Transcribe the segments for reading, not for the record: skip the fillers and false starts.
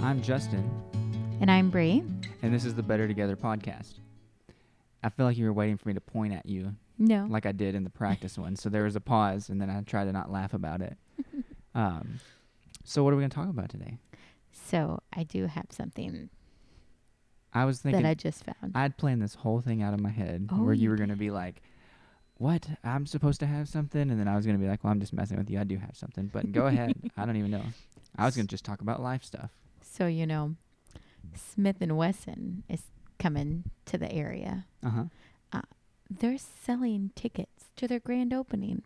I'm Justin, And I'm Bree. and this is the Better Together podcast. I feel like you were waiting for me to point at you No. like I did in the practice one, so there was a pause, and then I tried to not laugh about it. So what are we going to talk about today? So I do have something I was thinking, that I just found. I'd planned this whole thing out in my head Oh, where you you were going to be like, what? I'm supposed to have something? And then I was going to be like, well, I'm just messing with you. I do have something, but go ahead. I don't even know. I was going to just talk about life stuff. So, Smith & Wesson is coming to the area. Uh-huh. They're selling tickets to their grand opening.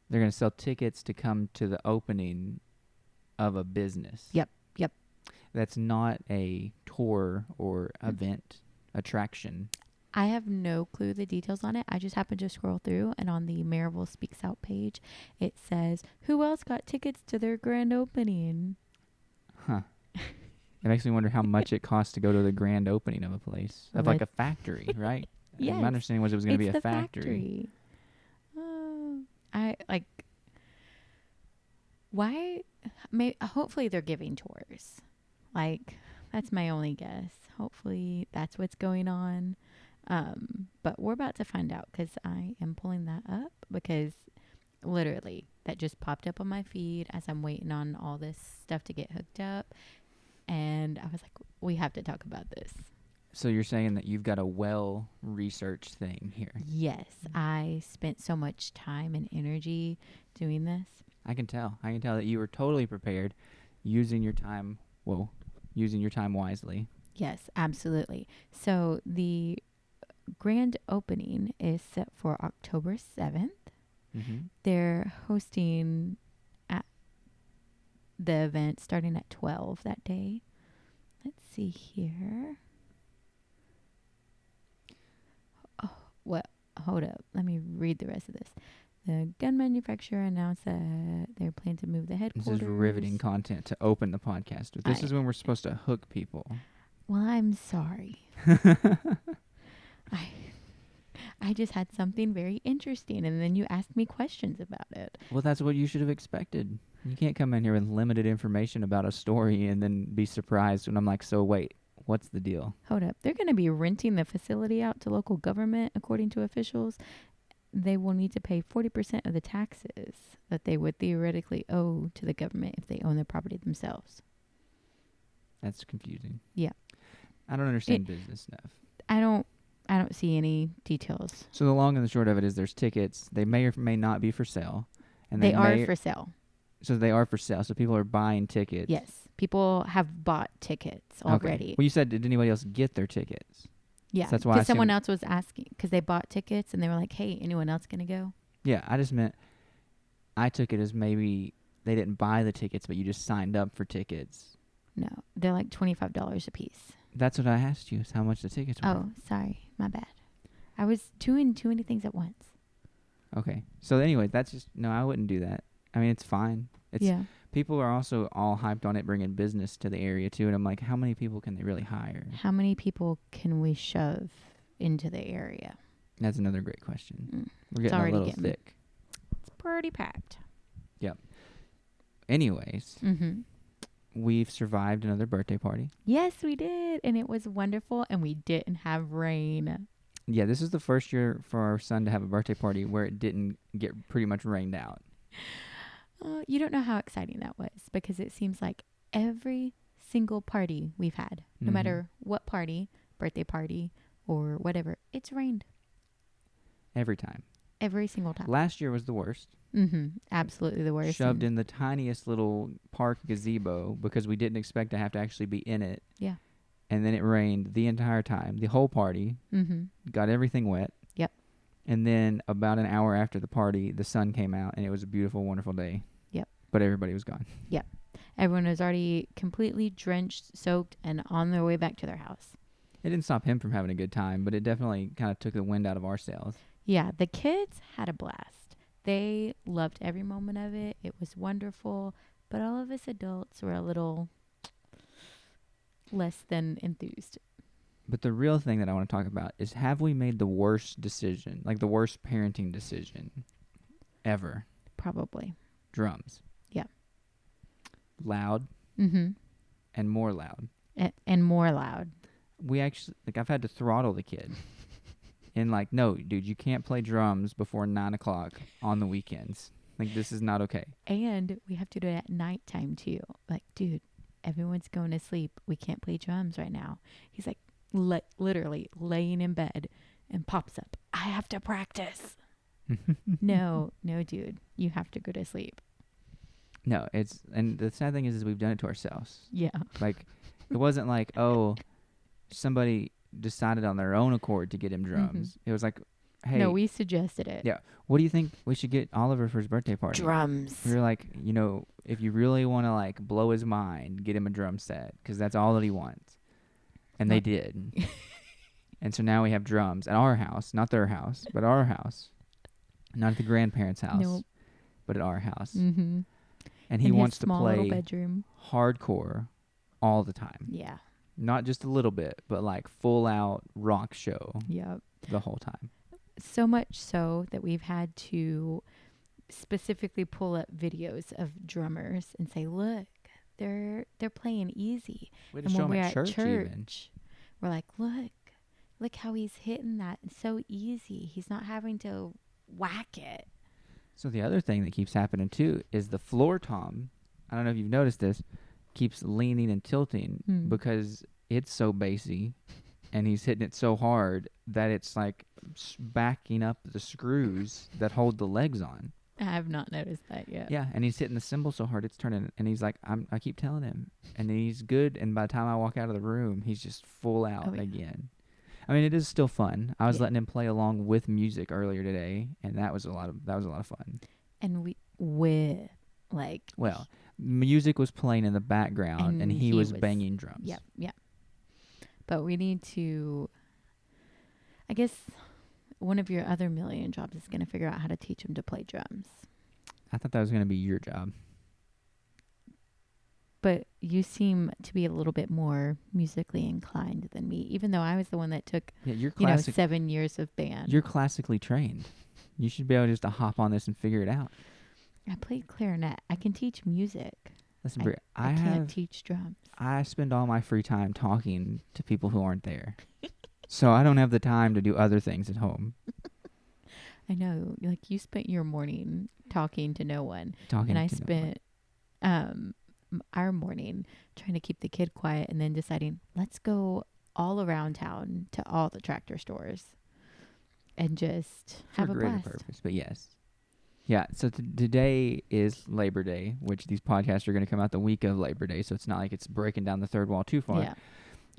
They're going to sell tickets to come to the opening of a business. Yep. That's not a tour or event attraction. I have no clue the details on it. I just happened to scroll through, and on the Maryville Speaks Out page, it says, who else got tickets to their grand opening? Huh. It makes me wonder how much it costs to go to the grand opening of a place. Of like a factory, right? Yes. My understanding was it was going to be a the factory. Why? Hopefully they're giving tours. That's my only guess. Hopefully that's what's going on. But we're about to find out because I am pulling that up because literally that just popped up on my feed as I'm waiting on all this stuff to get hooked up. And I was like, we have to talk about this. So you're saying that you've got a well-researched thing here. Yes. I spent so much time and energy doing this. I can tell that you were totally prepared, using your time wisely. Yes, absolutely. So the grand opening is set for October 7th. Mm-hmm. They're hosting at the event starting at 12 that day. Let's see here. Oh, well, hold up. Let me read the rest of this. The gun manufacturer announced that they're planning to move the headquarters. This is riveting content to open the podcast with. This is when we're supposed to hook people. Well, I'm sorry. I just had something very interesting, and then you asked me questions about it. Well, that's what you should have expected. You can't come in here with limited information about a story and then be surprised when I'm like, so wait, what's the deal? Hold up. They're going to be renting the facility out to local government, according to officials. They will need to pay 40% of the taxes that they would theoretically owe to the government if they own the property themselves. That's confusing. Yeah. I don't understand business stuff. I don't see any details. So the long and the short of it is there's tickets. They may or may not be for sale. And they are for sale. So they are for sale. So people are buying tickets. Yes. People have bought tickets already. Okay. Well, you said, did anybody else get their tickets? Yeah. So that's why because someone else was asking. Because they bought tickets and they were like, hey, anyone else going to go? Yeah. I just meant I took it as maybe they didn't buy the tickets, but you just signed up for tickets. No. They're like $25 a piece. That's what I asked you, is how much the tickets were. Oh, sorry. My bad. I was doing too many things at once. Okay. So anyway, that's just, no, I wouldn't do that. I mean, it's fine. People are also all hyped on it bringing business to the area too. And I'm like, how many people can they really hire? How many people can we shove into the area? That's another great question. We're It's getting already a little thick. It's pretty packed. Yep. Anyways, Mm-hmm. we've survived another birthday party. Yes, we did. And it was wonderful. And we didn't have rain. Yeah, this is the first year for our son to have a birthday party where it didn't get pretty much rained out. You don't know how exciting that was because it seems like every single party we've had, no matter what party, birthday party or whatever, it's rained. Every time. Every single time. Last year was the worst. Mm-hmm. Absolutely the worst. Shoved in the tiniest little park gazebo because we didn't expect to have to actually be in it. Yeah. And then it rained the entire time. The whole party. Mm-hmm. Got everything wet. Yep. And then about an hour after the party, the sun came out, and it was a beautiful, wonderful day. Yep. But everybody was gone. Yep. Everyone was already completely drenched, soaked, and on their way back to their house. It didn't stop him from having a good time, but it definitely kind of took the wind out of our sails. Yeah, the kids had a blast. They loved every moment of it. It was wonderful. But all of us adults were a little less than enthused. But the real thing that I want to talk about is, have we made the worst decision, like the worst parenting decision ever? Probably. Drums. Yeah. Loud. Mm-hmm. and more loud. And more loud. We actually, like, I've had to throttle the kid. And, like, no, dude, you can't play drums before 9 o'clock on the weekends. Like, this is not okay. And we have to do it at nighttime, too. Like, dude, everyone's going to sleep. We can't play drums right now. He's like, literally laying in bed and pops up. I have to practice. No, dude, you have to go to sleep. No, and the sad thing is we've done it to ourselves. Yeah. Like, it wasn't like, oh, somebody decided on their own accord to get him drums. It was like, hey. No, we suggested it. Yeah. What do you think we should get Oliver for his birthday party? Drums. We were like, if you really want to, like, blow his mind, get him a drum set, because that's all that he wants. And they did. And so now we have drums at our house, not their house, but our house. Not at the grandparents' house, but at our house. Mm-hmm. And he wants to small play little bedroom. hardcore all the time. Yeah. Not just a little bit, but like full out rock show. Yep. The whole time. So much so that we've had to specifically pull up videos of drummers and say, look, they're playing easy. We had to show them at church even. We're like, look how he's hitting that. It's so easy. He's not having to whack it. So the other thing that keeps happening too is the floor tom, I don't know if you've noticed this, keeps leaning and tilting because it's so bassy and he's hitting it so hard that it's like backing up the screws that hold the legs on. I have not noticed that yet. Yeah, and he's hitting the cymbal so hard it's turning, and he's like, I keep telling him, and he's good, and by the time I walk out of the room, he's just full out again. I mean, it is still fun. I was letting him play along with music earlier today, and that was a lot of fun. And music was playing in the background, and he was banging drums. Yep. But we need to, I guess, one of your other million jobs is going to figure out how to teach him to play drums. I thought that was going to be your job. But you seem to be a little bit more musically inclined than me, even though I was the one that took, you're 7 years of band. You're classically trained. You should be able just to hop on this and figure it out. I played clarinet. I can teach music. Listen, Bri, I can't teach drums. I spend all my free time talking to people who aren't there. So I don't have the time to do other things at home. I know. Like, you spent your morning talking to no one. And I spent our morning trying to keep the kid quiet and then deciding, let's go all around town to all the tractor stores and just have a blast. For a greater purpose, but yes. Yeah, so today is LaBre Day, which these podcasts are going to come out the week of LaBre Day, so it's not like it's breaking down the third wall too far. Yeah.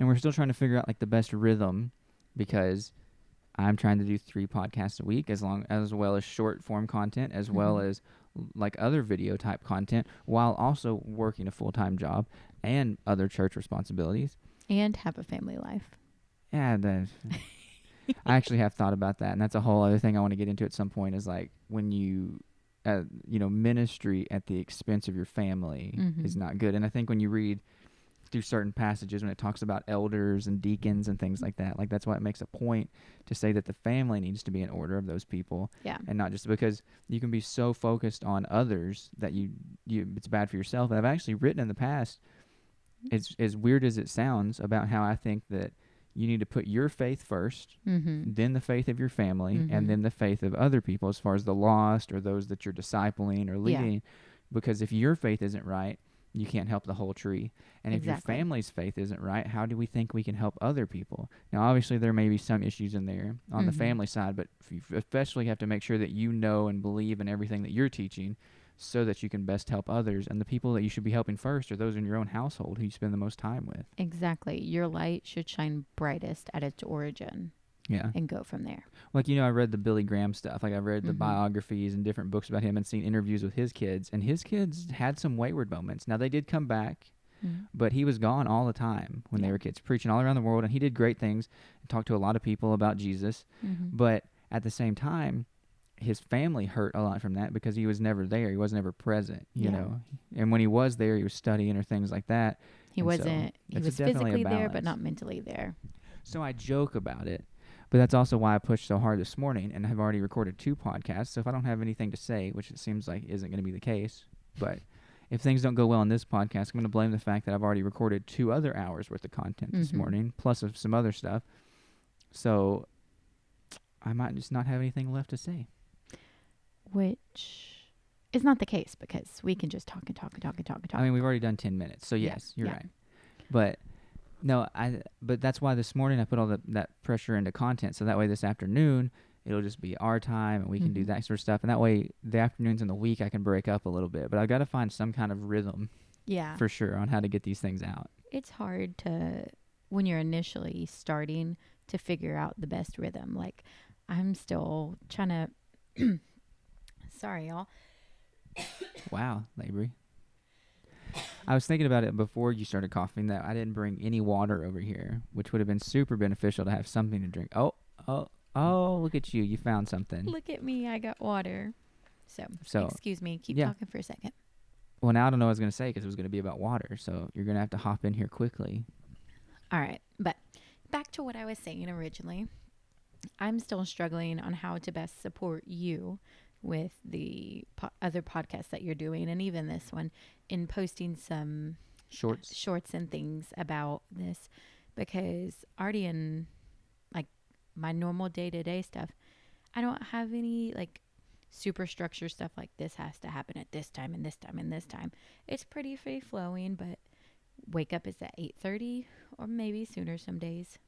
And we're still trying to figure out like the best rhythm, because I'm trying to do 3 podcasts a week as well as short form content, as well as like other video type content, while also working a full-time job and other church responsibilities. And have a family life. Yeah, I actually have thought about that, and that's a whole other thing I want to get into at some point, is like when you, ministry at the expense of your family is not good. And I think when you read through certain passages, when it talks about elders and deacons and things like that, like that's why it makes a point to say that the family needs to be in order of those people. Yeah. And not just because you can be so focused on others that you it's bad for yourself. And I've actually written in the past, it's as weird as it sounds, about how I think that you need to put your faith first, then the faith of your family, and then the faith of other people as far as the lost or those that you're discipling or leading. Yeah. Because if your faith isn't right, you can't help the whole tree. And if your family's faith isn't right, how do we think we can help other people? Now, obviously, there may be some issues in there on the family side, but you especially have to make sure that you know and believe in everything that you're teaching so that you can best help others. And the people that you should be helping first are those in your own household who you spend the most time with. Exactly. Your light should shine brightest at its origin. Yeah. And go from there. Like, I read the Billy Graham stuff. Like, I've read the biographies and different books about him and seen interviews with his kids. And his kids had some wayward moments. Now, they did come back, but he was gone all the time when they were kids, preaching all around the world. And he did great things and talked to a lot of people about Jesus. But at the same time, his family hurt a lot from that because he was never there. He wasn't ever present, you know. And when he was there, he was studying or things like that. He wasn't. He was physically there, but not mentally there. So I joke about it. But that's also why I pushed so hard this morning and have already recorded 2 podcasts. So if I don't have anything to say, which it seems like isn't going to be the case, but if things don't go well on this podcast, I'm going to blame the fact that I've already recorded 2 other hours worth of content this morning, plus of some other stuff. So I might just not have anything left to say. Which is not the case because we can just talk and talk and talk and talk and talk. I mean, we've already done 10 minutes, so yes, you're right. But no, but that's why this morning I put all that pressure into content, so that way this afternoon it'll just be our time and we can do that sort of stuff, and that way the afternoons in the week I can break up a little bit. But I've got to find some kind of rhythm, for sure, on how to get these things out. It's hard to, when you're initially starting, to figure out the best rhythm. Like, I'm still trying to sorry y'all. Wow, LaBre. I was thinking about it before you started coughing that I didn't bring any water over here, which would have been super beneficial to have something to drink. Oh, look at you. You found something. Look at me. I got water. So excuse me. Keep talking for a second. Well, now I don't know what I was going to say because it was going to be about water. So you're going to have to hop in here quickly. All right. But back to what I was saying originally. I'm still struggling on how to best support you with the other podcasts that you're doing, and even this one, in posting some shorts and things about this, because already in like my normal day-to-day stuff, I don't have any like super structured stuff like this has to happen at this time and this time and this time. It's pretty free flowing, but wake up is at 8:30 or maybe sooner some days.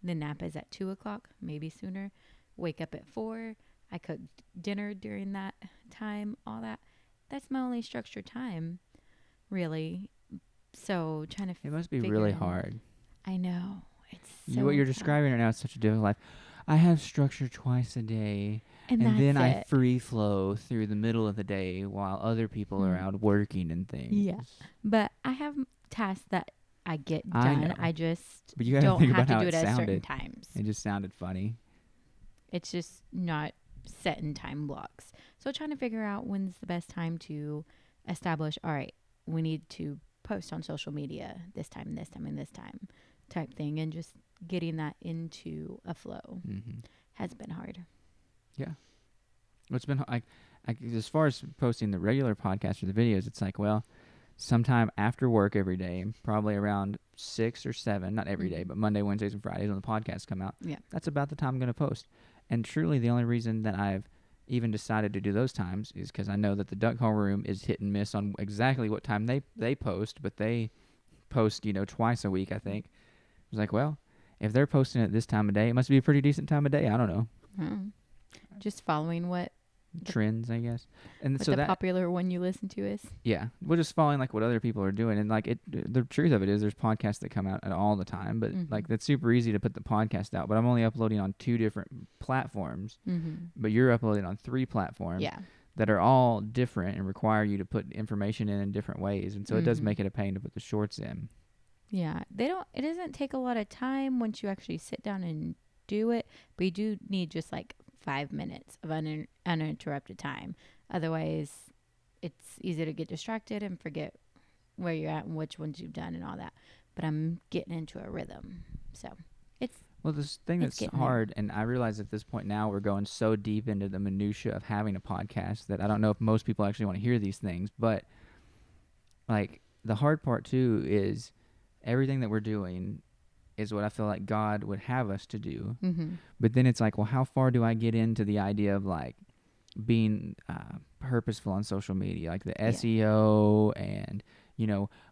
The nap is at 2:00, maybe sooner. Wake up at 4. I cook dinner during that time, all that. That's my only structured time, really. So trying to it must be really hard. I know. It's so what you're describing right now is such a difficult life. I have structure twice a day, and then I free flow through the middle of the day while other people are out working and things. Yeah, but I have tasks that I get done. I just but you gotta don't think have about to do how it at sounded. certain times. It just sounded funny. It's just not set in time blocks. So trying to figure out when's the best time to establish, all right, we need to post on social media this time, and this time, and this time type thing, and just getting that into a flow has been hard. Yeah. It's been like as far as posting the regular podcast or the videos, it's like, well, sometime after work every day, probably around 6 or 7, not every day, but Monday, Wednesdays, and Fridays when the podcasts come out. Yeah. That's about the time I'm going to post. And truly the only reason that I've even decided to do those times is because I know that the Duck Call Room is hit and miss on exactly what time they post, but they post, twice a week, I think. I was like, well, if they're posting at this time of day, it must be a pretty decent time of day. I don't know. Just following what trends, I guess. And what so the popular one you listen to is. Yeah, we're just following like what other people are doing, and like the truth of it is, there's podcasts that come out at all the time, but like that's super easy to put the podcast out. But I'm only uploading on 2 different platforms, but you're uploading on 3 platforms. Yeah. That are all different and require you to put information in different ways, and so it does make it a pain to put the shorts in. Yeah, it doesn't take a lot of time once you actually sit down and do it, but you do need just like 5 minutes of uninterrupted time. Otherwise, it's easy to get distracted and forget where you're at and which ones you've done and all that. But I'm getting into a rhythm, so it's this thing that's hard, there. And I realize at this point now we're going so deep into the minutia of having a podcast that I don't know if most people actually want to hear these things. But like the hard part too is everything that we're doing is what I feel like God would have us to do. But then it's like, well, how far do I get into the idea of like being purposeful on social media, like the SEO and,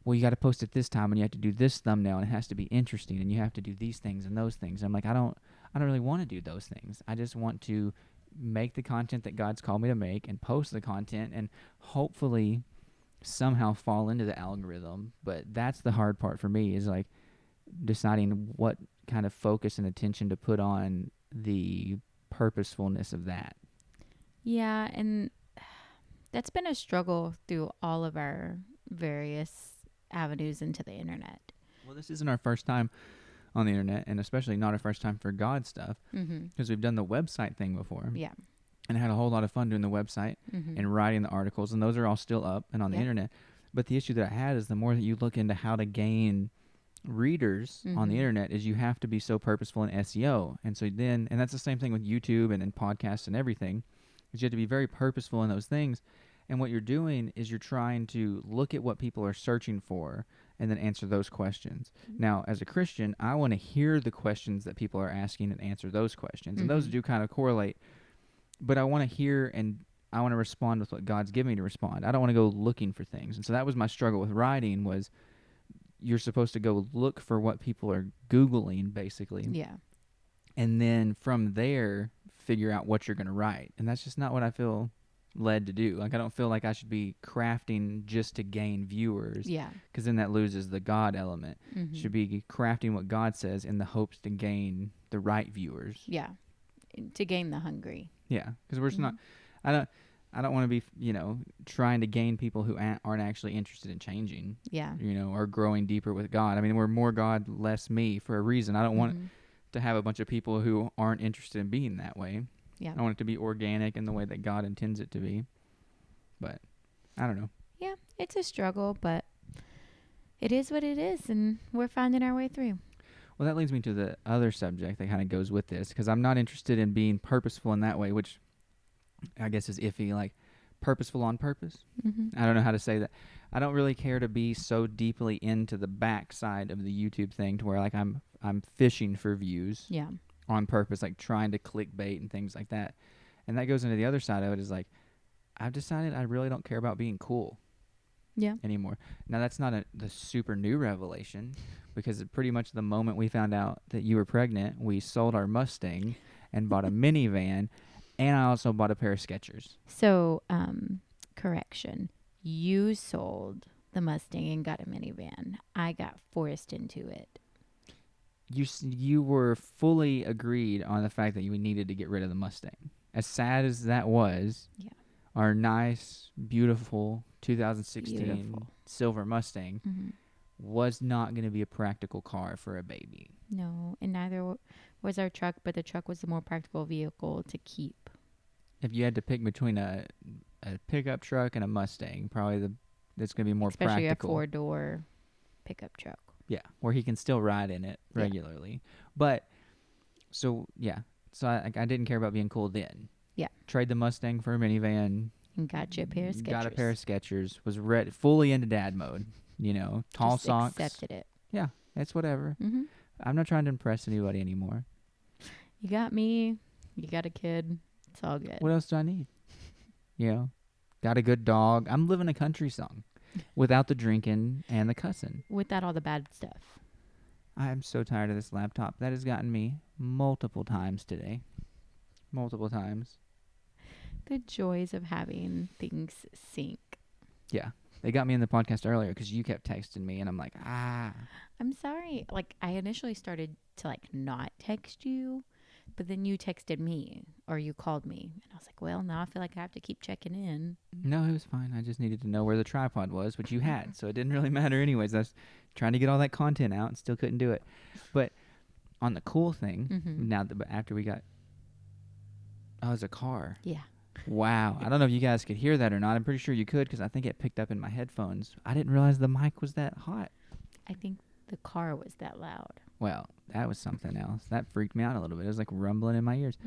well, you got to post at this time and you have to do this thumbnail and it has to be interesting and you have to do these things and those things. I'm like, I don't really want to do those things. I just want to make the content that God's called me to make and post the content and hopefully somehow fall into the algorithm. But that's the hard part for me, is like deciding what kind of focus and attention to put on the purposefulness of that. Yeah, and that's been a struggle through all of our various avenues into the internet. Well, this isn't our first time on the internet, and especially not our first time for God stuff, because we've done the website thing before. Yeah. And I had a whole lot of fun doing the website and writing the articles, and those are all still up and on the internet. But the issue that I had is the more that you look into how to gain readers on the internet, is you have to be so purposeful in SEO. And so then, and that's the same thing with YouTube and in podcasts and everything, is you have to be very purposeful in those things. And what you're doing is you're trying to look at what people are searching for and then answer those questions. Now, as a Christian, I want to hear the questions that people are asking and answer those questions. And those do kind of correlate. But I want to hear and I want to respond with what God's given me to respond. I don't want to go looking for things. And so that was my struggle with writing was you're supposed to go look for what people are Googling, basically. Yeah. And then from there, figure out what you're going to write. And that's just not what I feel led to do. Like, I don't feel like I should be crafting just to gain viewers. Yeah. Because then that loses the God element. Should be crafting what God says in the hopes to gain the right viewers. Yeah. To gain the hungry. Yeah. Because we're just not, I don't want to be, trying to gain people who aren't actually interested in changing. Yeah. Or growing deeper with God. I mean, we're more God, less me for a reason. I don't want to have a bunch of people who aren't interested in being that way. Yeah. I want it to be organic in the way that God intends it to be. But I don't know. Yeah, it's a struggle, but it is what it is, and we're finding our way through. Well, that leads me to the other subject that kind of goes with this, because I'm not interested in being purposeful in that way, which I guess is iffy, like purposeful on purpose. I don't know how to say that. I don't really care to be so deeply into the backside of the YouTube thing to where like I'm fishing for views. Yeah. On purpose, like trying to clickbait and things like that. And that goes into the other side of it is like, I've decided I really don't care about being cool anymore. Now, that's not the super new revelation because pretty much the moment we found out that you were pregnant, we sold our Mustang and bought a minivan, and I also bought a pair of Skechers. So, correction. You sold the Mustang and got a minivan. I got forced into it. You were fully agreed on the fact that you needed to get rid of the Mustang. As sad as that was, our nice, beautiful 2016 silver Mustang was not going to be a practical car for a baby. No, and neither was our truck, but the truck was the more practical vehicle to keep. If you had to pick between a pickup truck and a Mustang, probably that's going to be more especially practical. Especially a 4-door pickup truck. Yeah, where he can still ride in it regularly. But, so I didn't care about being cool then. Yeah. Trade the Mustang for a minivan. And got you a pair of Skechers. Got a pair of Skechers. Was fully into dad mode. Tall just socks. Accepted it. Yeah, it's whatever. I'm not trying to impress anybody anymore. You got me. You got a kid. It's all good. What else do I need? Got a good dog. I'm living a country song. Without the drinking and the cussing. Without all the bad stuff. I'm so tired of this laptop. That has gotten me multiple times today. Multiple times. The joys of having things sync. Yeah. They got me in the podcast earlier because you kept texting me, and I'm like, I'm sorry. Like, I initially started to, not text you, but then you texted me, or you called me. And I was like, well, now I feel like I have to keep checking in. No, it was fine. I just needed to know where the tripod was, which you had. So it didn't really matter anyways. I was trying to get all that content out and still couldn't do it. But on the cool thing, after we got... Oh, it was a car. Yeah. Wow. I don't know if you guys could hear that or not. I'm pretty sure you could because I think it picked up in my headphones. I didn't realize the mic was that hot. I think the car was that loud. Well, that was something else. That freaked me out a little bit. It was like rumbling in my ears.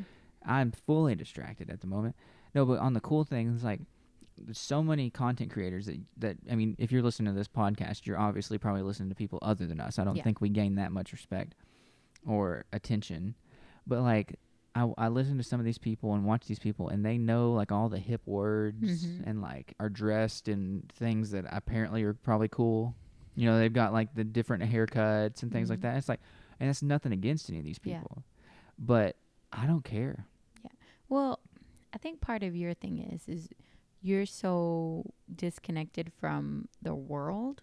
I'm fully distracted at the moment. No, but on the cool thing, it's like there's so many content creators that I mean, if you're listening to this podcast, you're obviously probably listening to people other than us. I don't think we gain that much respect or attention. But like I listen to some of these people and watch these people, and they know like all the hip words and like are dressed in things that apparently are probably cool. They've got like the different haircuts and things like that. It's like, and it's nothing against any of these people, but I don't care. Yeah. Well, I think part of your thing is you're so disconnected from the world,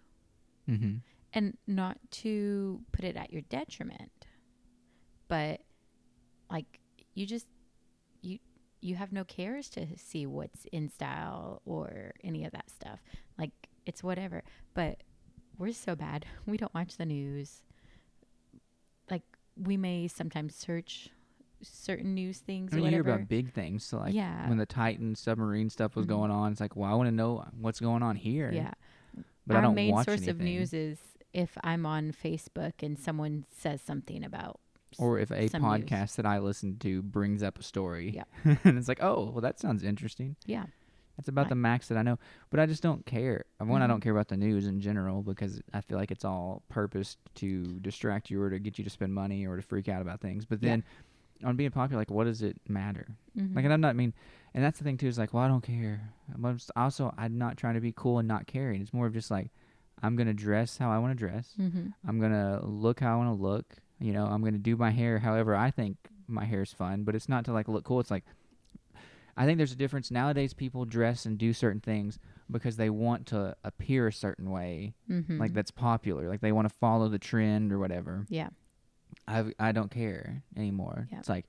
and not to put it at your detriment, but like you have no cares to see what's in style or any of that stuff. Like, it's whatever. But we're so bad. We don't watch the news. Like, we may sometimes search certain news things or you whatever. hear about big things. So like when the Titan submarine stuff was going on, it's like, well, I want to know what's going on here. Yeah. But our I don't main watch source anything. of news is if I'm on Facebook and someone says something about or if a podcast news that I listen to brings up a story. Yeah. And it's like, oh, well, that sounds interesting. Yeah. That's about the Right. max that I know. But I just don't care. One, I Mm-hmm. don't care about the news in general because I feel like it's all purposed to distract you or to get you to spend money or to freak out about things. But Yeah. then on being popular, like, what does it matter? Mm-hmm. Like, and I'm not, I mean, and that's the thing too, is like, well, I don't care. Also, I'm not trying to be cool and not caring. It's more of just like, I'm going to dress how I want to dress. Mm-hmm. I'm going to look how I want to look. You know, I'm going to do my hair however I think my hair is fun, but it's not to like look cool. It's like, I think there's a difference. Nowadays, people dress and do certain things because they want to appear a certain way, like Mm-hmm. that's popular. Like they want to follow the trend or whatever. Yeah. I don't care anymore. Yeah. It's like,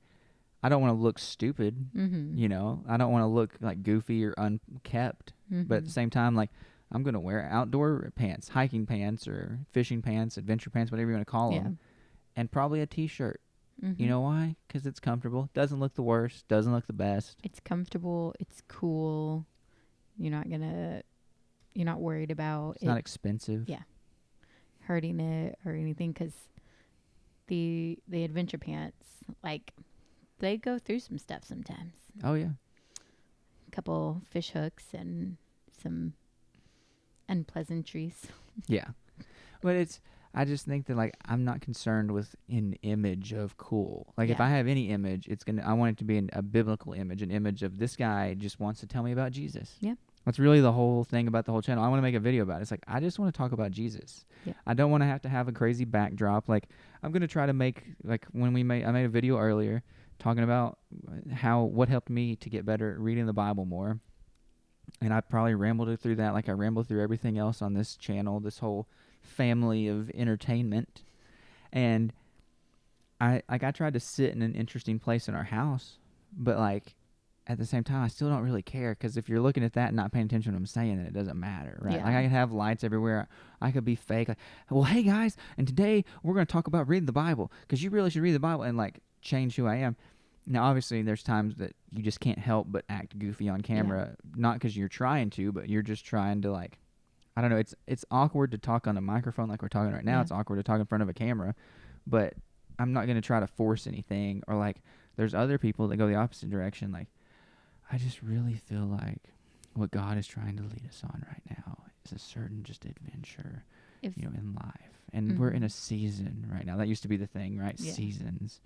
I don't want to look stupid, Mm-hmm. you know. I don't want to look like goofy or unkept. But at Mm-hmm. the same time, like, I'm gonna wear outdoor pants, hiking pants or fishing pants, adventure pants, whatever you want to call Yeah. them, and probably a t-shirt. You Mm-hmm. know why? Because it's comfortable. Doesn't look the worst. Doesn't look the best. It's comfortable. It's cool. You're not gonna. You're not worried about It's not it. expensive. Yeah. Hurting it or anything because the adventure pants like they go through some stuff sometimes. Oh yeah. A couple fish hooks and some unpleasantries. Yeah. But it's, I just think that like I'm not concerned with an image of cool. Like if Yeah. I have any image, I want it to be a biblical image, an image of this guy just wants to tell me about Jesus. Yeah. That's really the whole thing about the whole channel. I want to make a video about it. It's like I just want to talk about Jesus. Yeah. I don't want to have a crazy backdrop. Like I'm gonna try to make, like when I made a video earlier talking about what helped me to get better at reading the Bible more. And I probably rambled it through that like I rambled through everything else on this channel, this whole family of entertainment. And I tried to sit in an interesting place in our house, but like at the same time I still don't really care because if you're looking at that and not paying attention to what I'm saying, then it doesn't matter, right? Yeah. Like I could have lights everywhere. I could be fake. Like, well, hey guys, and today we're going to talk about reading the Bible because you really should read the Bible and like change who I am. Now, obviously, there's times that you just can't help but act goofy on camera, not because you're trying to, but you're just trying to like, I don't know. It's awkward to talk on a microphone like we're talking right now. Yeah. It's awkward to talk in front of a camera, but I'm not going to try to force anything. Or like, there's other people that go the opposite direction. Like, I just really feel like what God is trying to lead us on right now is a certain just adventure, If in life. And we're in a season right now. That used to be the thing, right? Yeah. Seasons.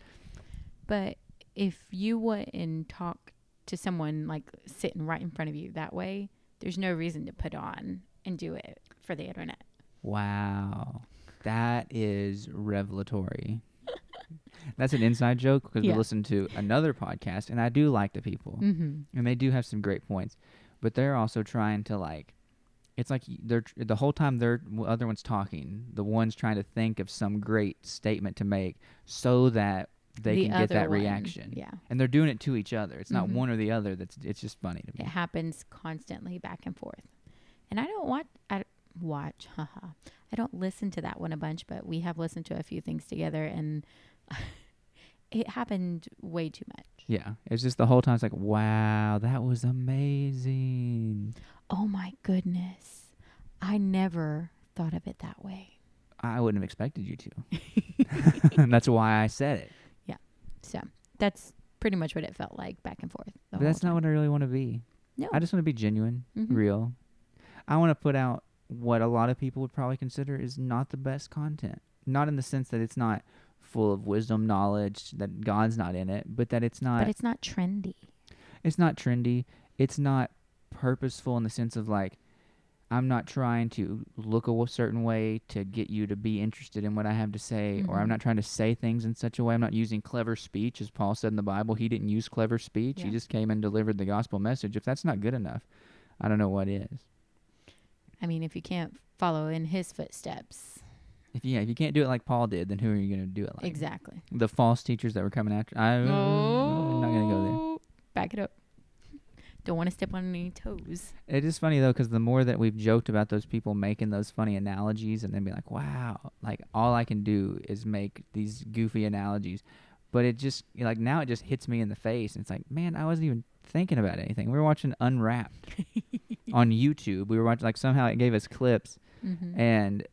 But if you went and talk to someone like sitting right in front of you that way, there's no reason to put on and do it for the internet. Wow. That is revelatory. That's an inside joke because we Yeah. listen to another podcast, and I do like the people, Mm-hmm. and they do have some great points, but they're also trying to like, it's like they're the whole time they're other one's talking, the one's trying to think of some great statement to make so that they The can get other that one, reaction. yeah. And they're doing it to each other. It's not Mhm. one or the other. It's just funny to It me. happens constantly back and forth. And I don't watch, haha. I don't listen to that one a bunch, but we have listened to a few things together and it happened way too much. Yeah, it's just the whole time. It's like, wow, that was amazing. Oh my goodness. I never thought of it that way. I wouldn't have expected you to. That's why I said it. So that's pretty much what it felt like back and forth. But that's not what I really want to be. No. I just want to be genuine, Mhm. real. I want to put out what a lot of people would probably consider is not the best content. Not in the sense that it's not full of wisdom, knowledge, that God's not in it, but that it's not. But it's not trendy. It's not trendy. It's not purposeful in the sense of like, I'm not trying to look a certain way to get you to be interested in what I have to say, or I'm Mhm. not trying to say things in such a way. I'm not using clever speech, as Paul said in the Bible. He didn't use clever speech. He Yeah. just came and delivered the gospel message. If that's not good enough, I don't know what is. I mean, if you can't follow in his footsteps. If you can't do it like Paul did, then who are you going to do it like? Exactly. The false teachers that were coming after. I'm not going to go there. Back it up. Don't want to step on any toes. It is funny though, because the more that we've joked about those people making those funny analogies, and then be like, "Wow, like all I can do is make these goofy analogies," but it just like now it just hits me in the face, and it's like, man, I wasn't even thinking about anything. We were watching Unwrapped on YouTube. We were watching like somehow it gave us clips, Mm-hmm. and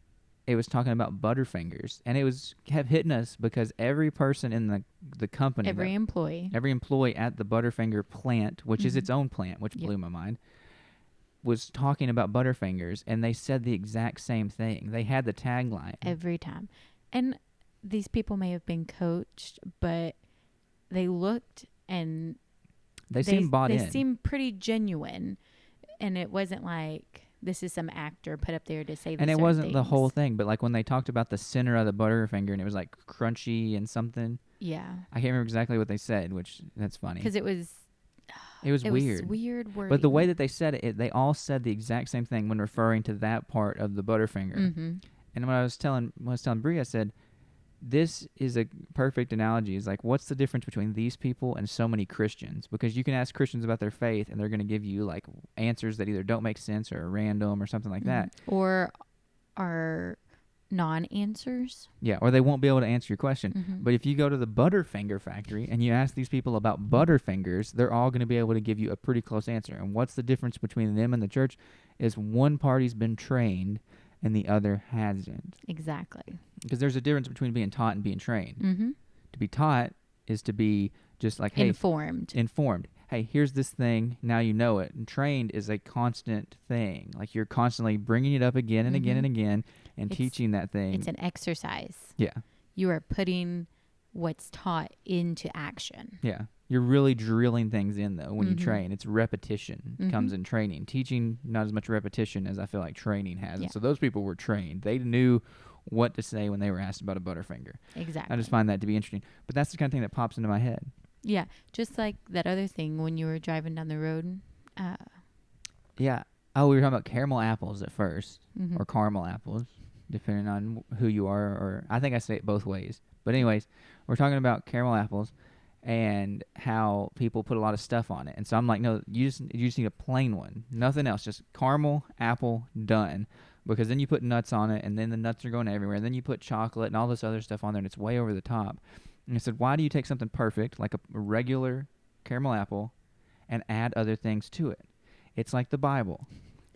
it was talking about Butterfingers, and it was kept hitting us because every person in the company, Every employee. every employee at the Butterfinger plant, which is Mhm. its own plant, which Yep. blew my mind, was talking about Butterfingers, and they said the exact same thing. They had the tagline. Every time. And these people may have been coached, but they looked and They seemed bought they in. seemed pretty genuine. And it wasn't like this is some actor put up there to say these And it certain wasn't things. the whole thing, but like when they talked about the center of the Butterfinger and it was like crunchy and something. Yeah. I can't remember exactly what they said, which that's funny. Because it was weird. was weird wording. But the way that they said it, they all said the exact same thing when referring to that part of the Butterfinger. Mm-hmm. And when I was telling Bree, I said, this is a perfect analogy. It's like, what's the difference between these people and so many Christians? Because you can ask Christians about their faith, and they're going to give you like answers that either don't make sense or are random or something like that, or are non-answers. Yeah, or they won't be able to answer your question. Mm-hmm. But if you go to the Butterfinger factory and you ask these people about Butterfingers, they're all going to be able to give you a pretty close answer. And what's the difference between them and the church is one party's been trained and the other hasn't. Exactly. Because there's a difference between being taught and being trained. Mm-hmm. To be taught is to be just like, hey, informed. Hey, here's this thing, now you know it. And trained is a constant thing. Like you're constantly bringing it up again and again and again and teaching that thing. It's an exercise. Yeah. You are putting what's taught into action. Yeah. You're really drilling things in, though, when you train. It's repetition comes in training. Teaching, not as much repetition as I feel like training has. Yeah. And so those people were trained. They knew what to say when they were asked about a Butterfinger. Exactly. I just find that to be interesting. But that's the kind of thing that pops into my head. Yeah. Just like that other thing when you were driving down the road. Yeah. Oh, we were talking about caramel apples at first, Mm-hmm. or caramel apples, depending on who you are. Or I think I say it both ways. But anyways, we're talking about caramel apples and how people put a lot of stuff on it. And so I'm like, no, you just need a plain one. Nothing else. Just caramel, apple, done. Because then you put nuts on it, and then the nuts are going everywhere. And then you put chocolate and all this other stuff on there, and it's way over the top. And I said, why do you take something perfect, like a regular caramel apple, and add other things to it? It's like the Bible.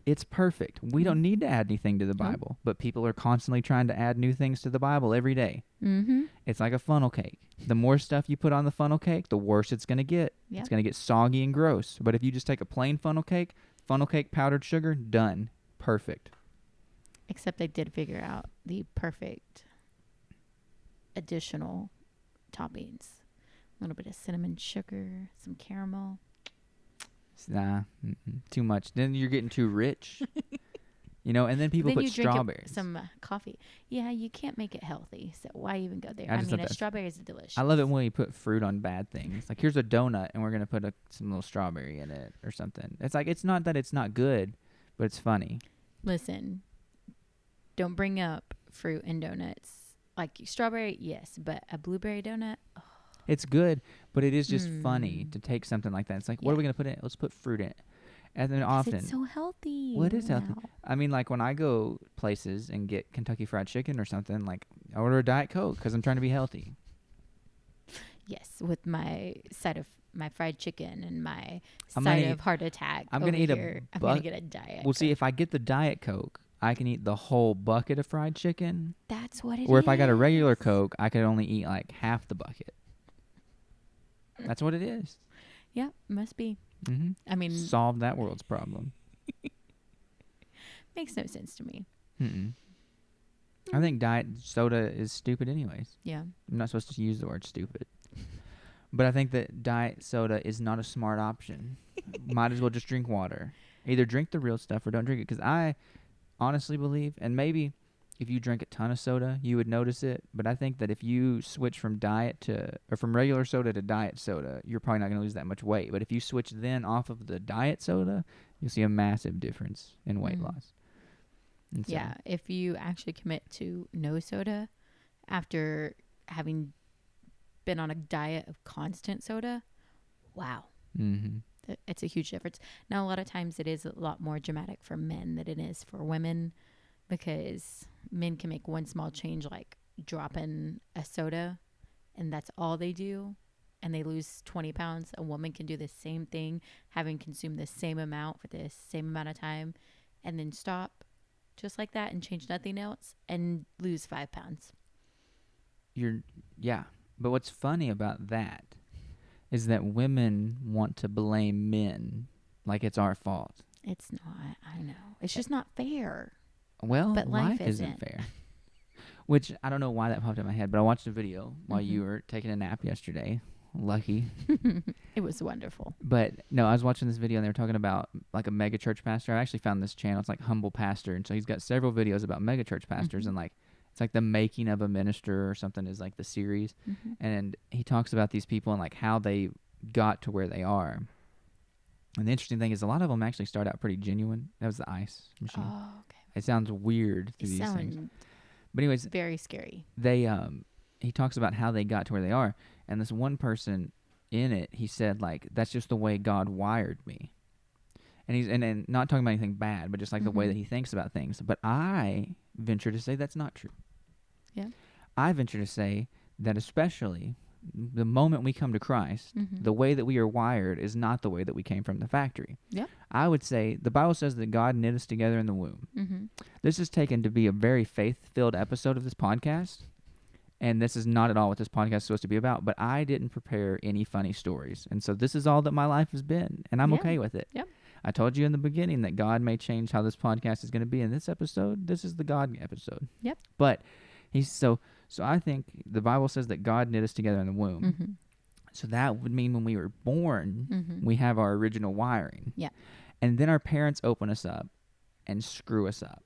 It's perfect. We don't need to add anything to the Bible, but people are constantly trying to add new things to the Bible every day. Mm-hmm. It's like a funnel cake. The more stuff you put on the funnel cake, the worse it's going to get. Yep. It's going to get soggy and gross. But if you just take a plain funnel cake, powdered sugar, done. Perfect. Except they did figure out the perfect additional toppings. A little bit of cinnamon sugar, some caramel. Nah, too much. Then you're getting too rich. And then people then put you drink strawberries. Some coffee. Yeah, you can't make it healthy. So why even go there? I I just mean, thought a strawberry is delicious. I love it when you put fruit on bad things. Like, here's a donut, and we're going to put some little strawberry in it or something. It's like, it's not that it's not good, but it's funny. Listen, don't bring up fruit and donuts. Like strawberry, yes, but a blueberry donut, oh. It's good, but it is just funny to take something like that. It's like, what are we going to put in it? Let's put fruit in it. And then often, it's so healthy. What is healthy? I mean, like when I go places and get Kentucky Fried Chicken or something, like I order a Diet Coke because I'm trying to be healthy. Yes, with my side of my fried chicken and my I'm side gonna of heart attack. I'm gonna eat I'm gonna get a Diet Well, Coke. see, if I get the Diet Coke, I can eat the whole bucket of fried chicken. That's what it is. Or if I got a regular Coke, I could only eat like half the bucket. That's what it is. Yeah, must be. Mm-hmm. I mean, solve that world's problem. makes no sense to me. Mm-mm. I think diet soda is stupid anyways. Yeah. I'm not supposed to use the word stupid. But I think that diet soda is not a smart option. Might as well just drink water. Either drink the real stuff or don't drink it. Because I honestly believe, and maybe if you drink a ton of soda, you would notice it. But I think that if you switch from from regular soda to diet soda, you're probably not going to lose that much weight. But if you switch then off of the diet soda, you'll see a massive difference in weight loss. And so, yeah, if you actually commit to no soda after having been on a diet of constant soda, wow. Mm-hmm. It's a huge difference. Now, a lot of times it is a lot more dramatic for men than it is for women, because men can make one small change, like dropping a soda, and that's all they do, and they lose 20 pounds. A woman can do the same thing, having consumed the same amount for the same amount of time, and then stop just like that and change nothing else and lose 5 pounds. Yeah. But what's funny about that is that women want to blame men like it's our fault. It's not. I know. It's just not fair. Well, But life life isn't isn't. fair. Which I don't know why that popped in my head, but I watched a video while Mm-hmm. you were taking a nap yesterday. Lucky. It was wonderful. But no, I was watching this video and they were talking about like a mega church pastor. I actually found this channel. It's like Humble Pastor, and so he's got several videos about mega church pastors Mm-hmm. and like it's like the making of a minister or something is like the series. Mm-hmm. And he talks about these people and like how they got to where they are. And the interesting thing is a lot of them actually start out pretty genuine. That was the ice machine. Oh, okay. It sounds weird It to these things. sounded But anyways, very scary. they he talks about how they got to where they are, and this one person in it, he said like that's just the way God wired me. And he's and not talking about anything bad, but just like the way Mm-hmm. that he thinks about things. But I venture to say that's not true. Yeah. I venture to say that especially the moment we come to Christ, Mm-hmm. the way that we are wired is not the way that we came from the factory. Yeah. I would say the Bible says that God knit us together in the womb. Mm-hmm. This is taken to be a very faith-filled episode of this podcast, and this is not at all what this podcast is supposed to be about, but I didn't prepare any funny stories. And so this is all that my life has been, and I'm Yeah. okay with it. Yep. I told you in the beginning that God may change how this podcast is going to be. In this episode, this is the God episode. Yep. But he's so I think the Bible says that God knit us together in the womb. Mm-hmm. So that would mean when we were born, Mm-hmm. we have our original wiring. Yeah. And then our parents open us up and screw us up.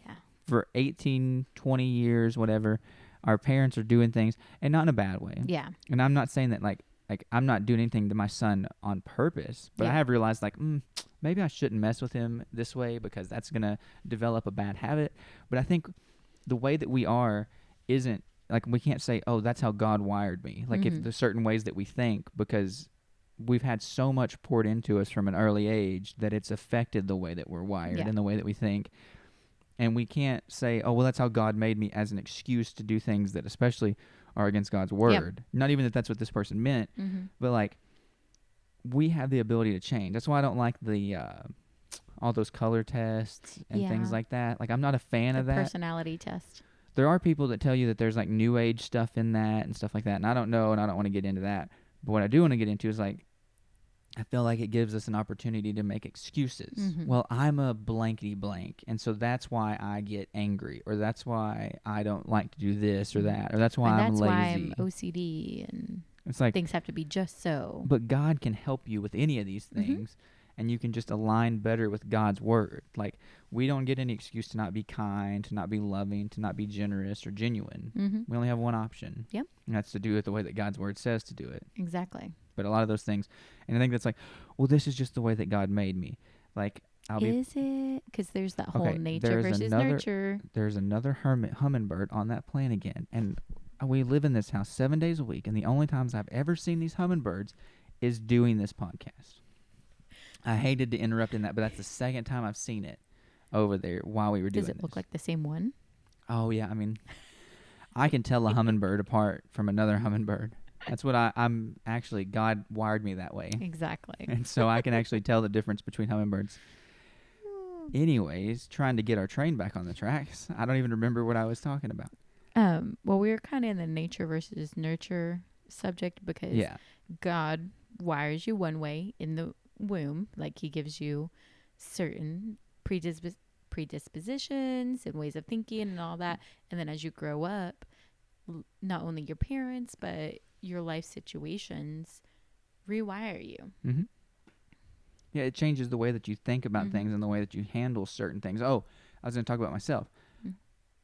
Yeah. For 18, 20 years, whatever, our parents are doing things, and not in a bad way. Yeah. And I'm not saying that like I'm not doing anything to my son on purpose, but I Yeah. have realized like maybe I shouldn't mess with him this way because that's gonna develop a bad habit. But I think the way that we are isn't like we can't say, oh, that's how God wired me. Like if Mhm. there's certain ways that we think because we've had so much poured into us from an early age that it's affected the way that we're wired Yeah. and the way that we think. And we can't say, oh, well, that's how God made me as an excuse to do things that especially are against God's word. Not even that that's what this person meant, Mm-hmm. but like we have the ability to change. That's why I don't like the all those color tests and things Yeah. like that. Like I'm not a fan The of that. personality test. There are people that tell you that there's like new age stuff in that and stuff like that, and I don't know, and I don't want to get into that. But what I do want to get into is like I feel like it gives us an opportunity to make excuses. Mhm. Well, I'm a blankety blank, and so that's why I get angry, or that's why I don't like to do this or Mhm. that, or that's why And I'm that's lazy. why I'm OCD and It's like, things have to be just so. but God can help you with any of these Mhm. things, and you can just align better with God's word. Like we don't get any excuse to not be kind, to not be loving, to not be generous or genuine. Mm-hmm. We only have one option. Yep. And that's to do it the way that God's word says to do it. Exactly. But a lot of those things, and I think that's like, well, this is just the way that God made me. Like, I'll be. Is it? Because there's that whole Okay, nature there's versus another- nurture. There's another hummingbird on that plane again, and we live in this house 7 days a week, and the only times I've ever seen these hummingbirds is doing this podcast. I hated to interrupt in that, but that's the second time I've seen it over there while we were doing Does it look this. like the same one? Oh yeah, I mean, I can tell a hummingbird apart from another hummingbird. That's what I'm actually, God wired me that way. Exactly. And so I can actually tell the difference between hummingbirds. Anyways, trying to get our train back on the tracks. I don't even remember what I was talking about. Well, we were kind of in the nature versus nurture subject because Yeah. God wires you one way in the womb, like He gives you certain predispositions and ways of thinking and all that, and then as you grow up, not only your parents but your life situations rewire you. Mm-hmm. Yeah, it changes the way that you think about Mhm. things and the way that you handle certain things. Oh, I was going to talk about myself. Mm.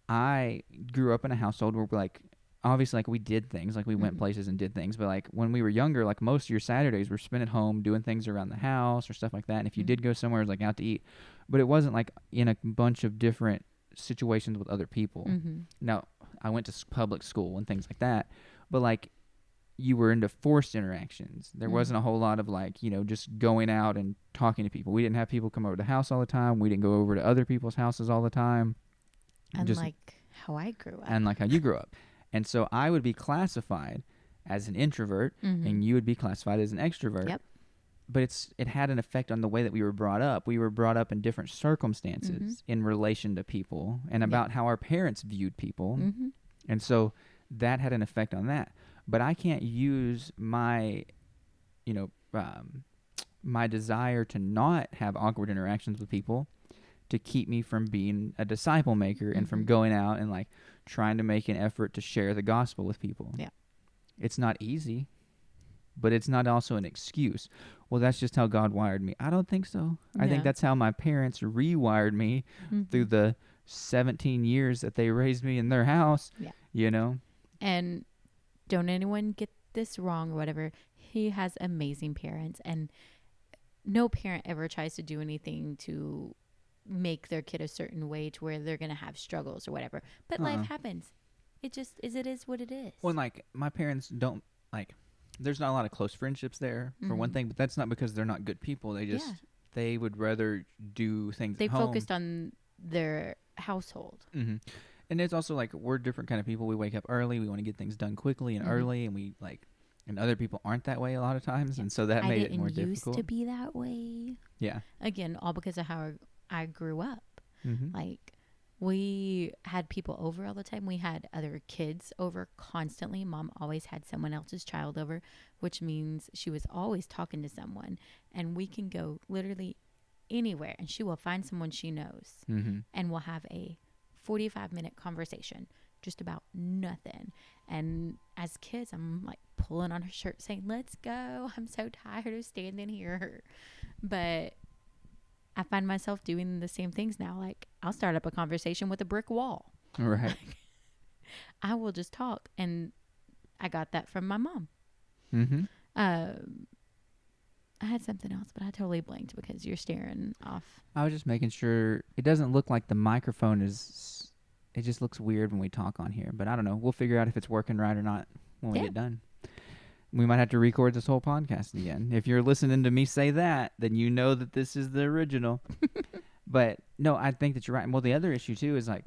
I grew up in a household where, like, obviously, like, we did things. Like, we went Mhm. places and did things. But, like, when we were younger, like, most of your Saturdays were spent at home doing things around the house or stuff like that. And if you Mhm. did go somewhere, it was, like, out to eat. But it wasn't, like, in a bunch of different situations with other people. Mm-hmm. Now, I went to public school and things like that. But, like, you were into forced interactions. There Mm. wasn't a whole lot of like, just going out and talking to people. We didn't have people come over to the house all the time. We didn't go over to other people's houses all the time. Unlike how I grew up. And like how you grew up. And so I would be classified as an introvert Mhm. and you would be classified as an extrovert. Yep. But it had an effect on the way that we were brought up. We were brought up in different circumstances in relation to people and Yep. about how our parents viewed people. Mm-hmm. And so that had an effect on that. But I can't use my, my desire to not have awkward interactions with people to keep me from being a disciple maker and from going out and like trying to make an effort to share the gospel with people. Yeah. It's not easy, but it's not also an excuse. Well, that's just how God wired me. I don't think so. I think No. that's how my parents rewired me through the 17 years that they raised me in their house, Yeah. you know? And don't anyone get this wrong or whatever. He has amazing parents, and no parent ever tries to do anything to make their kid a certain way to where they're going to have struggles or whatever. But life happens. It just is. It is what it is. Well, like, my parents don't, like, there's not a lot of close friendships there, for one thing, but that's not because they're not good people. They just, they would rather do things They at home. focused on their household. And it's also, like, we're different kind of people. We wake up early. We want to get things done quickly and early, and we, like, and other people aren't that way a lot of times, and so that made it more difficult. I didn't used to be that way. Yeah. Again, all because of how I grew up. Mm-hmm. Like, we had people over all the time. We had other kids over constantly. Mom always had someone else's child over, which means she was always talking to someone. And we can go literally anywhere, and she will find someone she knows, and we'll have a 45-minute conversation just about nothing. And as kids, I'm like pulling on her shirt saying, let's go. I'm so tired of standing here. But I find myself doing the same things now. Like, I'll start up a conversation with a brick wall. Right. I will just talk. And I got that from my mom. I had something else, but I totally blanked because you're staring off. I was just making sure it doesn't look like the microphone is... It just looks weird when we talk on here. But I don't know. We'll figure out if it's working right or not when we get done. We might have to record this whole podcast again. If you're listening to me say that, then you know that this is the original. But no, I think that you're right. Well, the other issue too is like,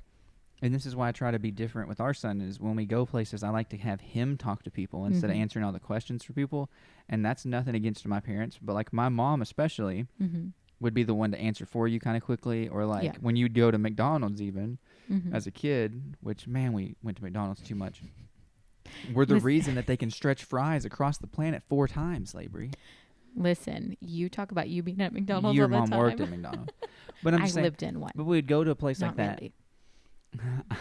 and this is why I try to be different with our son, is when we go places, I like to have him talk to people instead of answering all the questions for people. And that's nothing against my parents, but like my mom especially would be the one to answer for you kind of quickly. Or like when you'd go to McDonald's even as a kid, which, man, we went to McDonald's too much. We're the reason that they can stretch fries across the planet 4 times, LaBre. Listen, you talk about you being at McDonald's Your all the time. mom worked at McDonald's. But I'm I just saying, lived in one. But we'd go to a place Not like really.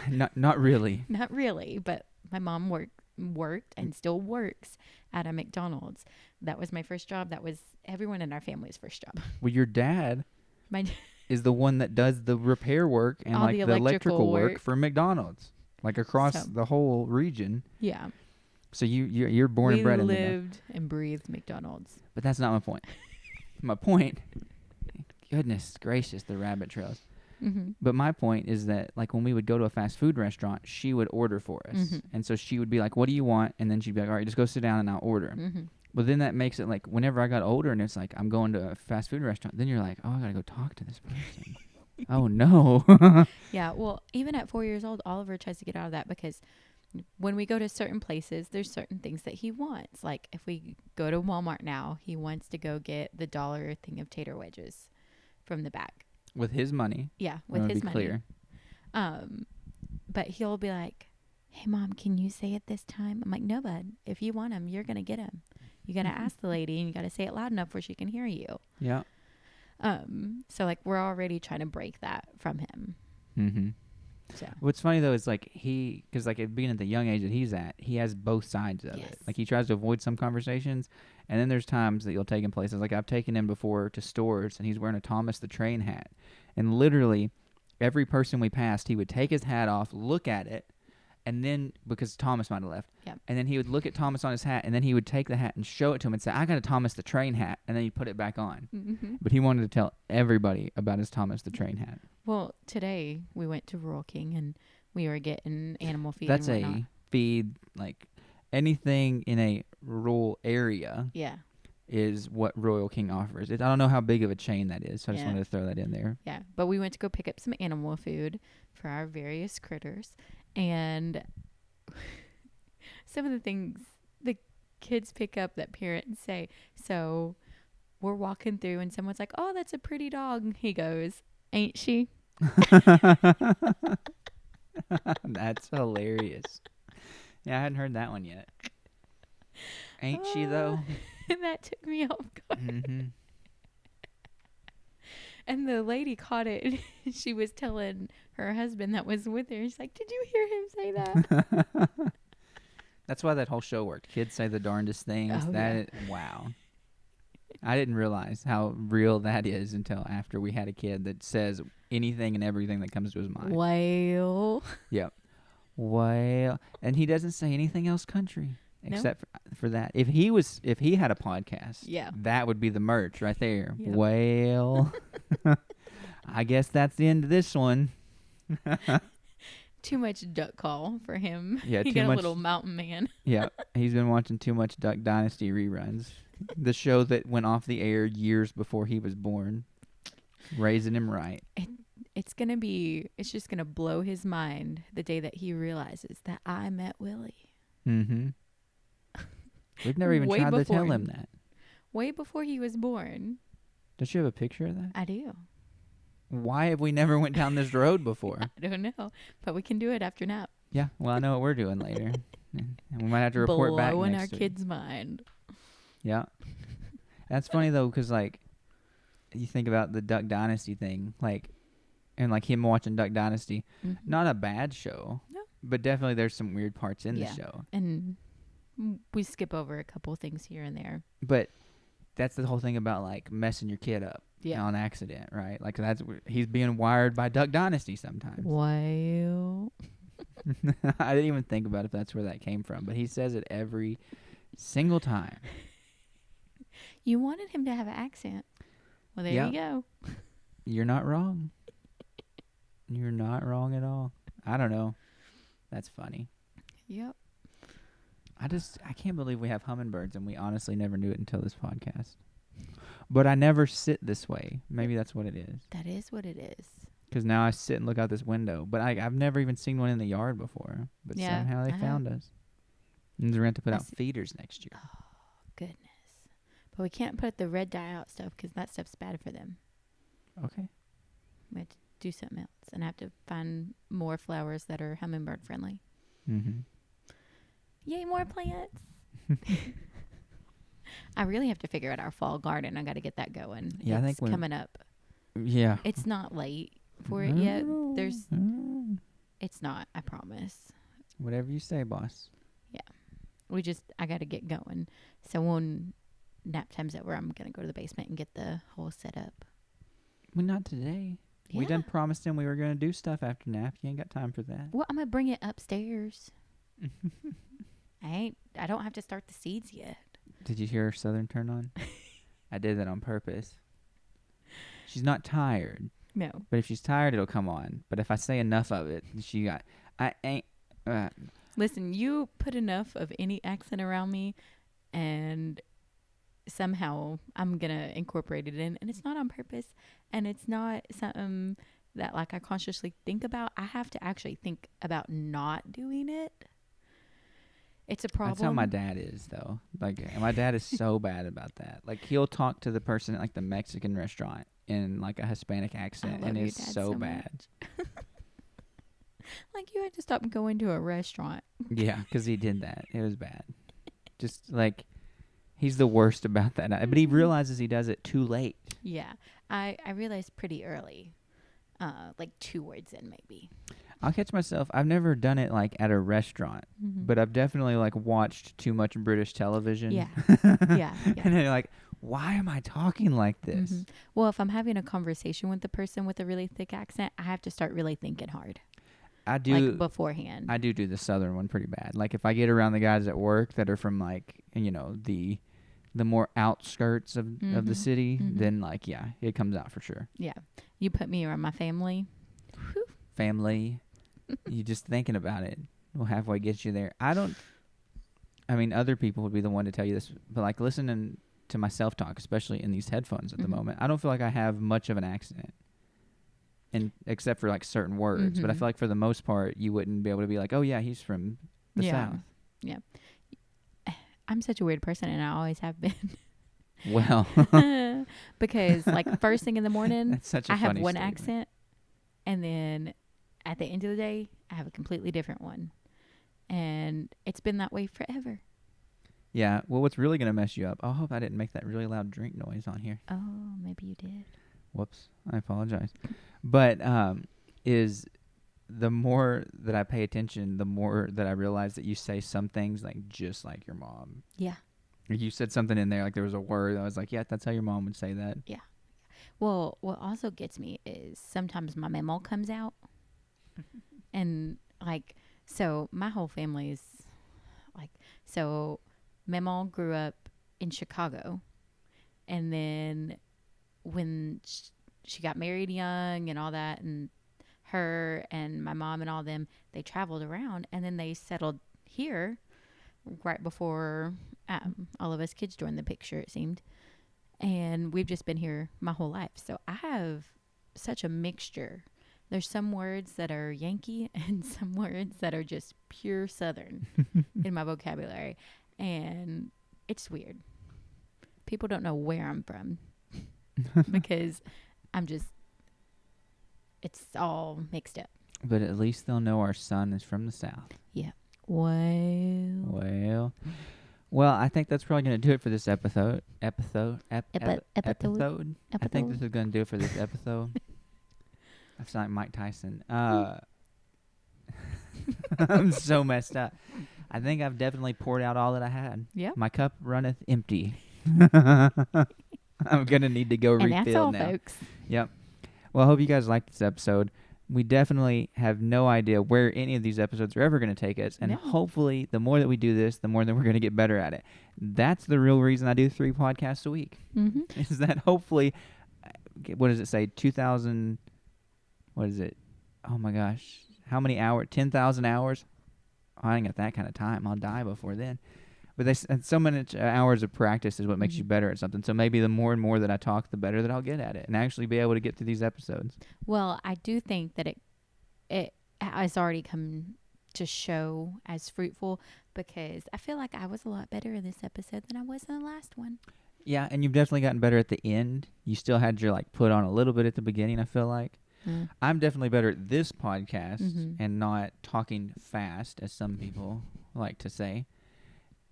that. Not really. Not really, but my mom worked and still works at a McDonald's. That was my first job. That was everyone in our family's first job. Well, your dad My is the one that does the repair work and all like the electrical work work for McDonald's, like across the whole region. Yeah. So you're born and bred in there. We lived and breathed McDonald's. But that's not my point. My point, goodness gracious, the rabbit trails. But my point is that, like, when we would go to a fast food restaurant, she would order for us. And so she would be like, what do you want? And then she'd be like, all right, just go sit down and I'll order. But then that makes it like, whenever I got older and it's like, I'm going to a fast food restaurant, then you're like, oh, I got to go talk to this person. Oh, no. Yeah, well, even at 4 years old, Oliver tries to get out of that because when we go to certain places, there's certain things that he wants. Like, if we go to Walmart now, he wants to go get the $1 thing of tater wedges from the back. With his money. Yeah, with his money. Clear. But he'll be like, hey, Mom, can you say it this time? I'm like, no, bud. If you want him, you're going to get him. You got to ask the lady, and you got to say it loud enough where she can hear you. Yeah. So, like, we're already trying to break that from him. So. What's funny, though, is, like, because, like, being at the young age that he's at, he has both sides of it. Like, he tries to avoid some conversations, and then there's times that you'll take him places. Like, I've taken him before to stores, and he's wearing a Thomas the Train hat. And literally, every person we passed, he would take his hat off, look at it, and then, because Thomas might have left, and then he would look at Thomas on his hat, and then he would take the hat and show it to him and say, I got a Thomas the Train hat, and then he'd put it back on. But he wanted to tell everybody about his Thomas the Train hat. Well, today we went to Rural King, and we were getting animal feed. That's and whatnot. a feed, like, anything in a rural area is what Royal King offers. I don't know how big of a chain that is, so I just wanted to throw that in there. Yeah, but we went to go pick up some animal food for our various critters. And some of the things the kids pick up that parents say. So we're walking through and someone's like, oh, that's a pretty dog. And he goes, ain't she? That's hilarious. Yeah, I hadn't heard that one yet. Ain't she, though? That took me off guard. And the lady caught it. She was telling her husband that was with her. She's like, "Did you hear him say that?" That's why that whole show worked. Kids say the darndest things. Oh yeah. Wow. I didn't realize how real that is until after we had a kid that says anything and everything that comes to his mind. Well. Yep. Well, and he doesn't say anything else country No. except for that. If he had a podcast, Yeah. that would be the merch right there. Yep. Well, I guess that's the end of this one. Too much duck call for him. Yeah, He too got much. a little mountain man. Yeah, he's been watching too much Duck Dynasty reruns. The show that went off the air years before he was born. Raising him right. It's just gonna blow his mind the day that he realizes that I met Willie. Mm-hmm. We've never even Way tried to before tell him him. that. Way before he was born. Don't you have a picture of that? I do. Why have we never went down this road before? I don't know, but we can do it after nap. Yeah, well, I know what we're doing later. And we might have to report back Blowing next our week. kids' mind. Yeah. That's funny, though, because, like, you think about the Duck Dynasty thing, like, and, like, him watching Duck Dynasty. Mm-hmm. Not a bad show. No. But definitely there's some weird parts in Yeah. the show. And we skip over a couple things here and there. But that's the whole thing about, like, messing your kid up on accident, right? Like, he's being wired by Duck Dynasty sometimes. Well. I didn't even think about if that's where that came from, but he says it every single time. You wanted him to have an accent. Well, there Yep. you go. You're not wrong. You're not wrong at all. I don't know. That's funny. Yep. I can't believe we have hummingbirds and we honestly never knew it until this podcast. But I never sit this way. Maybe that's what it is. That is what it is. Because now I sit and look out this window. But I've never even seen one in the yard before. But Yeah, somehow they I found us. And we're going to have to put I out see. feeders next year. Oh, goodness. But we can't put the red dye out stuff because that stuff's bad for them. Okay. We have to do something else. And I have to find more flowers that are hummingbird friendly. Mm-hmm. Yay, more plants. I really have to figure out our fall garden. I got to get that going. Yeah, I think it's coming up. Yeah. It's not late for it yet. It's not, I promise. Whatever you say, boss. I got to get going. So when nap time's over, I'm going to go to the basement and get the whole set up. Well, not today. Yeah. We done promised him we were going to do stuff after nap. You ain't got time for that. Well, I'm going to bring it upstairs. I don't have to start the seeds yet. Did you hear her southern turn on? I did that on purpose. She's not tired. No. But if she's tired, it'll come on. But if I say enough of it, I ain't. Listen, you put enough of any accent around me, and somehow I'm going to incorporate it in. And it's not on purpose, and it's not something that, like, I consciously think about. I have to actually think about not doing it. It's a problem. That's how my dad is, though. Like, my dad is so bad about that. Like, he'll talk to the person at, like, the Mexican restaurant in, like, a Hispanic accent, and it's so bad. Like, you had to stop going to a restaurant. Yeah, because he did that. It was bad. Just, like, he's the worst about that. But he realizes he does it too late. Yeah. I realized pretty early. Like 2 words in, maybe. I'll catch myself. I've never done it, like, at a restaurant. Mm-hmm. But I've definitely, like, watched too much British television. Yeah. Yeah. And then you're like, why am I talking like this? Mm-hmm. Well, if I'm having a conversation with the person with a really thick accent, I have to start really thinking hard. I do. Like, beforehand. I do the southern one pretty bad. Like, if I get around the guys at work that are from, like, you know, the more outskirts of the city, then, like, yeah, it comes out for sure. Yeah. You put me around my family. Whew. Family. You just thinking about it will halfway get you there. I mean, other people would be the one to tell you this, but, like, listening to myself talk, especially in these headphones at the moment, I don't feel like I have much of an accent. And except for, like, certain words. But I feel like for the most part, you wouldn't be able to be like, oh, yeah, he's from the South. Yeah. I'm such a weird person, and I always have been. Well. Because, like, first thing in the morning, That's such a I have funny one statement. accent, and then at the end of the day, I have a completely different one. And it's been that way forever. Yeah. Well, what's really going to mess you up, I hope I didn't make that really loud drink noise on here. Oh, maybe you did. Whoops, I apologize. But is the more that I pay attention, the more that I realize that you say some things like just like your mom. Yeah. You said something in there, like there was a word. I was like, yeah, that's how your mom would say that. Yeah. Well, what also gets me is sometimes my memo comes out and like, so my whole family is like, so Memo grew up in Chicago, and then when she got married young and all that, and her and my mom and all them, they traveled around, and then they settled here right before all of us kids joined the picture, it seemed. And we've just been here my whole life. So I have such a mixture. There's some words that are Yankee and some words that are just pure Southern in my vocabulary. And it's weird. People don't know where I'm from because I'm just, it's all mixed up. But at least they'll know our son is from the South. Yeah. Well. Well, I think that's probably going to do it for this episode. Episode. I think this is going to do it for this episode. I sound like Mike Tyson. I'm so messed up. I think I've definitely poured out all that I had. Yeah. My cup runneth empty. I'm going to need to go refill that's all, now. folks. Yep. Well, I hope you guys liked this episode. We definitely have no idea where any of these episodes are ever going to take us. And hopefully, the more that we do this, the more that we're going to get better at it. That's the real reason I do 3 podcasts a week. Mm-hmm. Is that hopefully, what does it say? 2,000, what is it? Oh my gosh. How many hours? 10,000 hours? Oh, I ain't got that kind of time. I'll die before then. But so many hours of practice is what makes you better at something. So maybe the more and more that I talk, the better that I'll get at it and actually be able to get through these episodes. Well, I do think that it has already come to show as fruitful because I feel like I was a lot better in this episode than I was in the last one. Yeah, and you've definitely gotten better at the end. You still had your put on a little bit at the beginning, I feel like. I'm definitely better at this podcast and not talking fast, as some people like to say,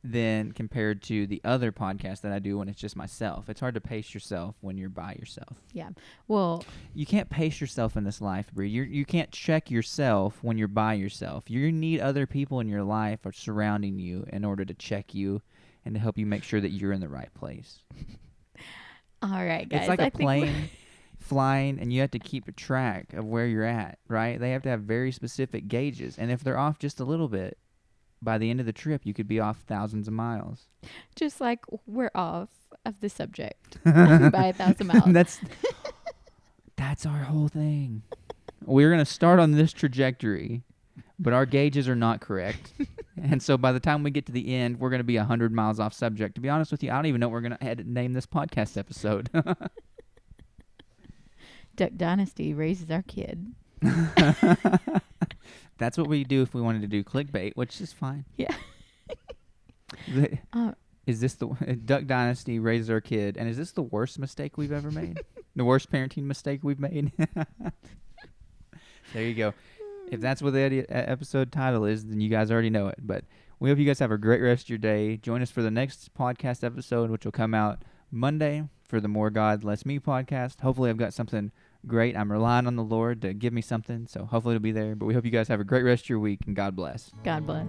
than compared to the other podcast that I do when it's just myself. It's hard to pace yourself when you're by yourself. Yeah. Well, you can't pace yourself in this life, Bree. You can't check yourself when you're by yourself. You need other people in your life or surrounding you in order to check you and to help you make sure that you're in the right place. All right, guys. It's like a plane flying, and you have to keep a track of where you're at, right? They have to have very specific gauges, and if they're off just a little bit, by the end of the trip, you could be off thousands of miles. Just like we're off of the subject by 1,000 miles. That's our whole thing. We're going to start on this trajectory, but our gauges are not correct. And so by the time we get to the end, we're going to be 100 miles off subject. To be honest with you, I don't even know what we're going to name this podcast episode. Duck Dynasty raises our kid. That's what we do if we wanted to do clickbait, which is fine. Yeah. Is this the Duck Dynasty raises our kid? And is this the worst mistake we've ever made? The worst parenting mistake we've made? There you go. If that's what the episode title is, then you guys already know it. But we hope you guys have a great rest of your day. Join us for the next podcast episode, which will come out Monday for the More God, Less Me podcast. Hopefully I've got something great. I'm relying on the Lord to give me something, so hopefully it'll be there. But we hope you guys have a great rest of your week, and God bless. God bless.